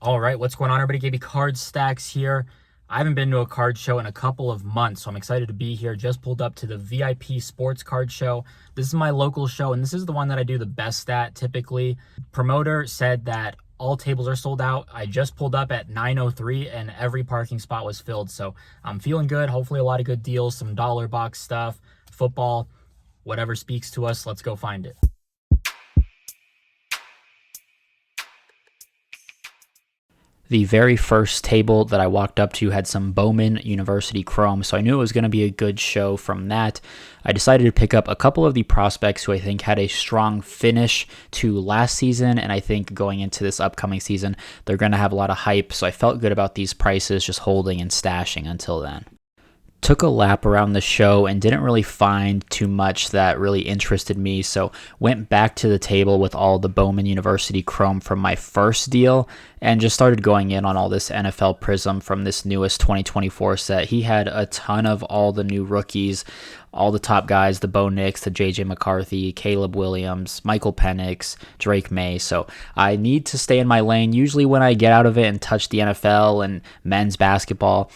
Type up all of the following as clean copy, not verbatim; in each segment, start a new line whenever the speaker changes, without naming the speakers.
All right, what's going on, everybody? KB Card Stacks here. I haven't been to a card show in a couple of months, so I'm excited to be here. Just pulled up to the VIP Sports Card Show. This is my local show, and this is the one that I do the best at typically. Promoter said that all tables are sold out. I just pulled up at 9:03, and every parking spot was filled, so I'm feeling good. Hopefully a lot of good deals, some dollar box stuff, football, whatever speaks to us. Let's go find it. The very first table that I walked up to had some Bowman University Chrome, so I knew it was going to be a good show from that. I decided to pick up a couple of the prospects who I think had a strong finish to last season, and I think going into this upcoming season, they're going to have a lot of hype, so I felt good about these prices, just holding and stashing until then. Took a lap around the show and didn't really find too much that really interested me, so went back to the table with all the Bowman University Chrome from my first deal and just started going in on all this NFL Prizm from this newest 2024 set. He had a ton of all the new rookies, all the top guys, the Bo Nix, the JJ McCarthy, Caleb Williams, Michael Penix, Drake May. So I need to stay in my lane. Usually when I get out of it and touch the NFL and men's basketball,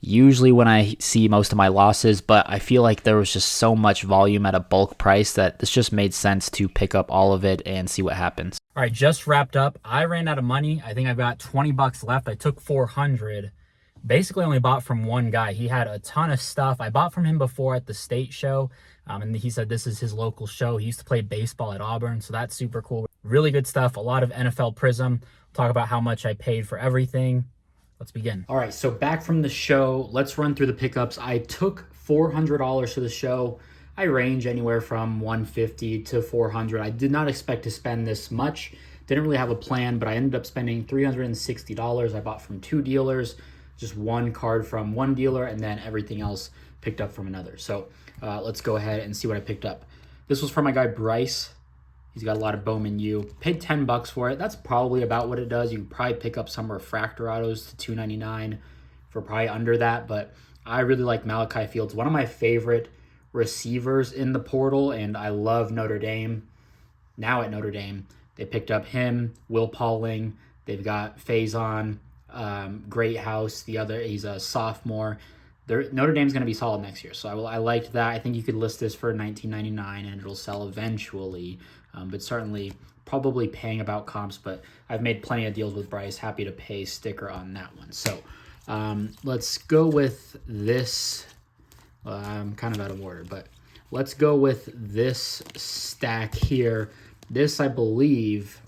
usually when I see most of my losses, but I feel like there was just so much volume at a bulk price that this just made sense to pick up all of it and see what happens. All right, just wrapped up. I ran out of money. I think I've got 20 bucks left. I took 400. Basically only bought from one guy. He had a ton of stuff. I bought from him before at the state show, and he said this is his local show. He used to play baseball at Auburn, so that's super cool. Really good stuff. A lot of NFL Prizm. Talk about how much I paid for everything. Let's begin. All right, so back from the show, let's run through the pickups. I took $400 to the show. I range anywhere from $150 to $400. I did not expect to spend this much. Didn't really have a plan, but I ended up spending $360. I bought from two dealers, just one card from one dealer, and then everything else picked up from another. So let's go ahead and see what I picked up. This was from my guy Bryce. He's got a lot of Bowman U. Paid 10 bucks for it. That's probably about what it does. You could probably pick up some refractor autos to $2.99 for probably under that. But I really like Malachi Fields, one of my favorite receivers in the portal, and I love Notre Dame. Now at Notre Dame, they picked up him, Will Pauling. They've got Faison, Great House. He's a sophomore. Notre Dame's going to be solid next year, so I liked that. I think you could list this for $19.99 and it'll sell eventually, but certainly probably paying about comps. But I've made plenty of deals with Bryce. Happy to pay sticker on that one. So let's go with this. I'm kind of out of order, but let's go with this stack here. This, I believe,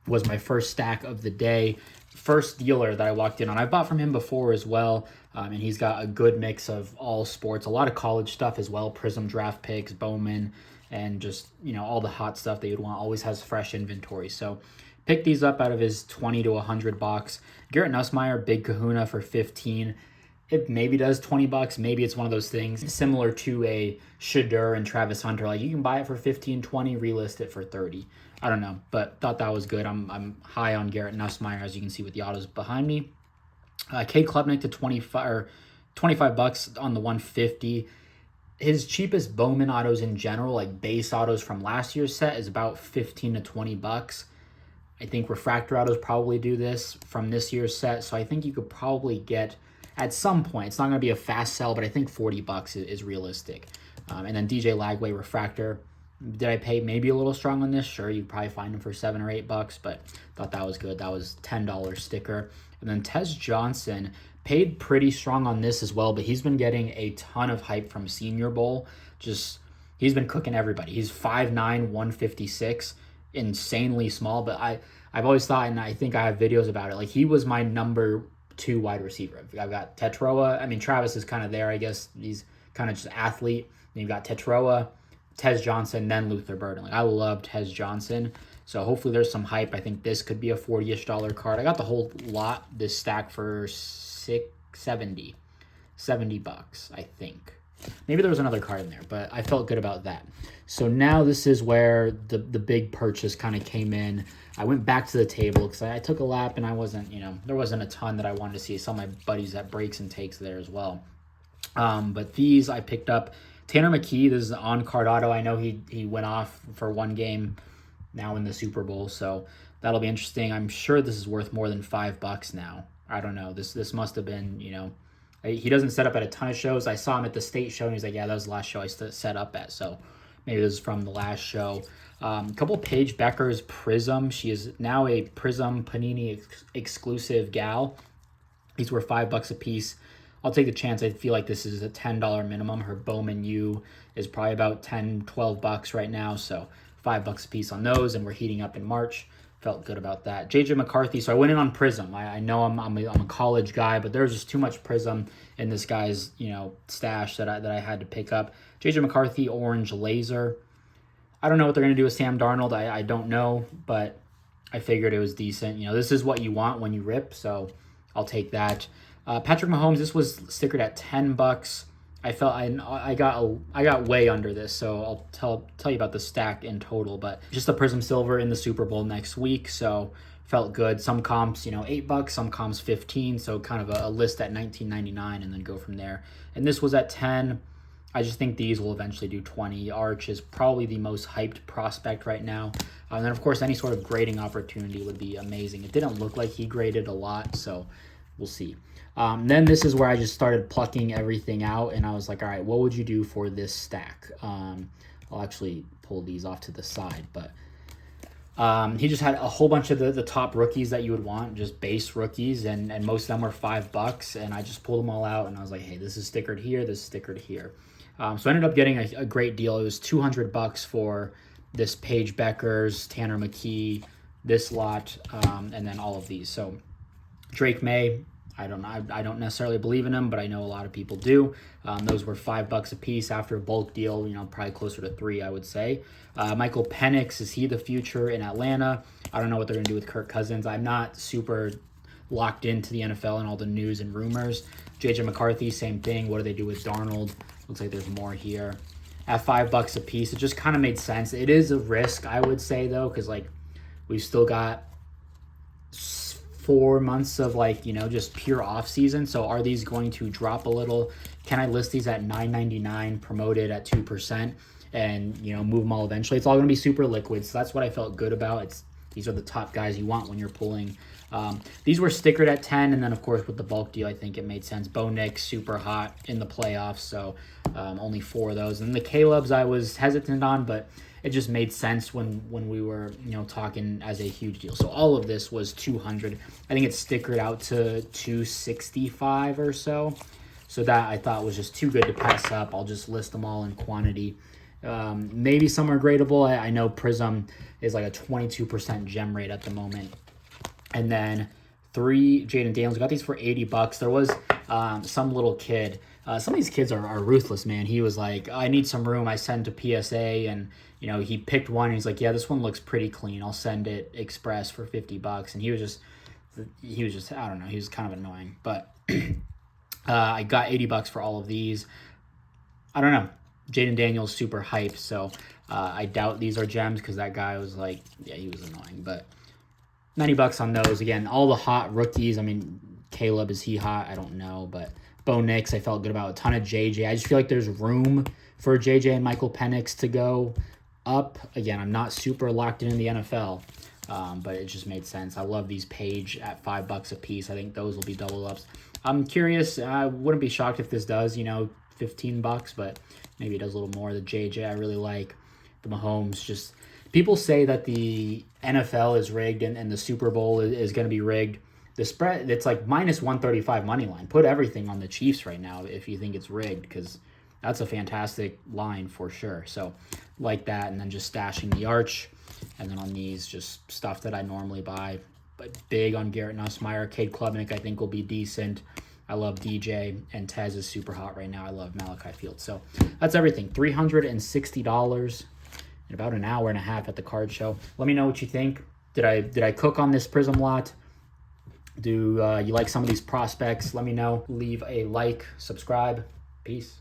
was my first stack of the day. First dealer that I walked in on. I bought from him before as well, and he's got a good mix of all sports, a lot of college stuff as well, Prizm draft picks, Bowman, and just, all the hot stuff that you'd want. Always has fresh inventory. So pick these up out of his 20 to 100 box. Garrett Nussmeier, big kahuna for 15. It maybe does 20 bucks. Maybe it's one of those things similar to a Shadur and Travis Hunter. Like, you can buy it for 15, 20, relist it for 30. I don't know, but thought that was good. I'm high on Garrett Nussmeier, as you can see with the autos behind me. Cade Klubnik to 25 bucks on the 150. His cheapest Bowman autos in general, like base autos from last year's set, is about 15 to 20 bucks. I think refractor autos probably do this from this year's set, so I think you could probably get at some point. It's not going to be a fast sell, but I think 40 bucks is realistic. And then DJ Lagway refractor. Did I pay maybe a little strong on this? Sure, you'd probably find them for $7 or $8, but thought that was good. That was $10 sticker. And then Tez Johnson paid pretty strong on this as well, but he's been getting a ton of hype from Senior Bowl. He's been cooking everybody. He's 5'9", 156, insanely small, but I've always thought, and I think I have videos about it, like he was my number 2 wide receiver. I've got Tetroa. I mean, Travis is kind of there, I guess. He's kind of just athlete. Then you've got Tetroa, Tez Johnson, then Luther Burden. Like, I love Tez Johnson. So hopefully there's some hype. I think this could be a $40-ish card. I got the whole lot, this stack, for $70 bucks, I think. Maybe there was another card in there, but I felt good about that. So now this is where the big purchase kind of came in. I went back to the table because I took a lap and I wasn't, there wasn't a ton that I wanted to see. Some of my buddies at Breaks and Takes there as well. But these I picked up. Tanner McKee, this is an on-card auto. I know he went off for one game now in the Super Bowl, so That'll be interesting. I'm sure this is worth more than $5 now. I don't know. This must have been, you know, he doesn't set up at a ton of shows. I saw him at the state show, and he's like, yeah, that was the last show I set up at. So maybe this is from the last show. A couple Paige Becker's Prizm. She is now a Prizm Panini exclusive gal. These were $5 a piece. I'll take the chance. I feel like this is a $10 minimum. Her Bowman U is probably about $10, $12 right now. So $5 a piece on those, and we're heating up in March. Felt good about that. JJ McCarthy. So I went in on Prizm. I know I'm a college guy, but there's just too much Prizm in this guy's, you know, stash that I had to pick up. JJ McCarthy Orange Laser. I don't know what they're gonna do with Sam Darnold. I don't know, but I figured it was decent. You know, this is what you want when you rip, so I'll take that. Patrick Mahomes. This was stickered at $10. I felt I got way under this, so I'll tell you about the stack in total. But just a Prizm Silver in the Super Bowl next week, so felt good. Some comps, you know, $8, some comps 15, so kind of a list at $19.99, and then go from there. And this was at 10. I just think these will eventually do 20. Arch is probably the most hyped prospect right now. And then, of course, any sort of grading opportunity would be amazing. It didn't look like he graded a lot, so we'll see. Then this is where I just started plucking everything out, and I was like, all right, what would you do for this stack? I'll actually pull these off to the side, but he just had a whole bunch of the top rookies that you would want, just base rookies, and most of them were $5, and I just pulled them all out, and I was like, hey, this is stickered here, this is stickered here. So I ended up getting a great deal. It was $200 for this Paige Becker's, Tanner McKee, this lot, and then all of these. So Drake May, I don't necessarily believe in him, but I know a lot of people do. Those were $5 a piece after a bulk deal, you know, probably closer to $3, I would say. Michael Penix, is he the future in Atlanta? I don't know what they're going to do with Kirk Cousins. I'm not super locked into the NFL and all the news and rumors. JJ McCarthy, same thing. What do they do with Darnold? Looks like there's more here. At $5 a piece, it just kind of made sense. It is a risk, I would say, though, because, like, we've still got 4 months of, like, you know, just pure off season. So are these going to drop a little? Can I list these at $9.99, promoted at 2%, and, you know, move them all eventually? It's all going to be super liquid. So that's what I felt good about. These are the top guys you want when you're pulling. These were stickered at 10, and then, of course, with the bulk deal, I think it made sense. Bo Nix, super hot in the playoffs, so only 4 of those. And the Caleb's I was hesitant on, but it just made sense when we were, you know, talking as a huge deal. So all of this was 200. I think it's stickered out to 265 or so. So that I thought was just too good to pass up. I'll just list them all in quantity. Maybe some are gradable. I know Prizm is like a 22% gem rate at the moment. And then 3 Jaden Daniels. Got these for $80. There was some little kid. Some of these kids are ruthless, man. He was like, I need some room. I sent to PSA, and, you know, he picked one. And he's like, yeah, this one looks pretty clean. I'll send it express for $50. And he was just, I don't know. He was kind of annoying. But I got $80 for all of these. I don't know. Jaden Daniels super hype, so I doubt these are gems because that guy was like, yeah, he was annoying. But $90 on those. Again, all the hot rookies. I mean, Caleb, is he hot? I don't know, but Bo Nix, I felt good about. A ton of JJ. I just feel like there's room for JJ and Michael Penix to go up. Again, I'm not super locked in the NFL, but it just made sense. I love these Paige at $5 a piece. I think those will be double ups. I'm curious. I wouldn't be shocked if this does, you know, $15, but maybe it does a little more. The JJ I really like. The Mahomes, just people say that the NFL is rigged and the Super Bowl is going to be rigged. The spread, it's like minus 135 money line. Put everything on the Chiefs right now if you think it's rigged, because that's a fantastic line for sure. So like that, and then just stashing the Arch, and then on these just stuff that I normally buy. But big on Garrett Nussmeier. Cade Klubnik I think will be decent. I love DJ, and Tez is super hot right now. I love Malachi Fields. So that's everything. $360 in about an hour and a half at the card show. Let me know what you think. Did I cook on this Prizm lot? Do you like some of these prospects? Let me know. Leave a like, subscribe. Peace.